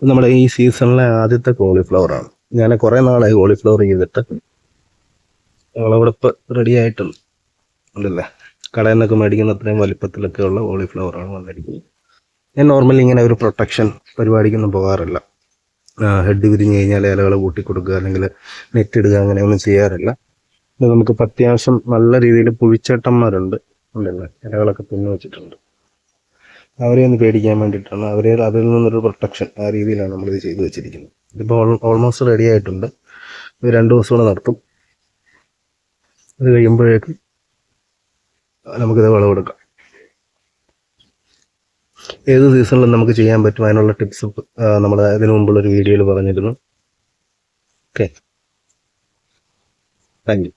നമ്മുടെ ഈ സീസണിലെ ആദ്യത്തെ കോളിഫ്ലവറാണ്. ഞാൻ കുറേ നാളായി കോളിഫ്ലവർ ചെയ്തിട്ട്. വിളവെടുപ്പ് റെഡി ആയിട്ടുണ്ട് ഉണ്ടല്ലേ. കടയിൽ നിന്നൊക്കെ മേടിക്കുന്ന അത്രയും വലിപ്പത്തിലൊക്കെ ഉള്ള കോളിഫ്ലവറാണ് വന്നിരിക്കുന്നത്. ഞാൻ നോർമലി ഇങ്ങനെ ഒരു പ്രൊട്ടക്ഷൻ പരിപാടിക്കൊന്നും പോകാറില്ല. ഹെഡ് വിരിഞ്ഞ് കഴിഞ്ഞാൽ ഇലകൾ കൂട്ടിക്കൊടുക്കുക അല്ലെങ്കിൽ നെറ്റ് ഇടുക അങ്ങനെയൊന്നും ചെയ്യാറില്ല. ഇത് നമുക്കിപ്പോൾ അത്യാവശ്യം നല്ല രീതിയിൽ പുഴിച്ചേട്ടന്മാരുണ്ട് ഉണ്ടല്ലേ, ഇലകളൊക്കെ തിന്നു വെച്ചിട്ടുണ്ട്. അവരെ ഒന്ന് പേടിക്കാൻ വേണ്ടിയിട്ടാണ്, അതിൽ നിന്നൊരു പ്രൊട്ടക്ഷൻ ആ രീതിയിലാണ് നമ്മളിത് ചെയ്തു വെച്ചിരിക്കുന്നത്. ഇതിപ്പോൾ ഓൾമോസ്റ്റ് റെഡി ആയിട്ടുണ്ട്. ഇത് 2 ദിവസം കൂടെ നടത്തും. അത് കഴിയുമ്പോഴേക്കും നമുക്കിത് വിളവെടുക്കാം. ഏത് സീസണിലും നമുക്ക് ചെയ്യാൻ പറ്റും. അതിനുള്ള ടിപ്സ് നമ്മൾ ഇതിനു മുമ്പുള്ളൊരു വീഡിയോയിൽ പറഞ്ഞിരുന്നു. Okay, thank you.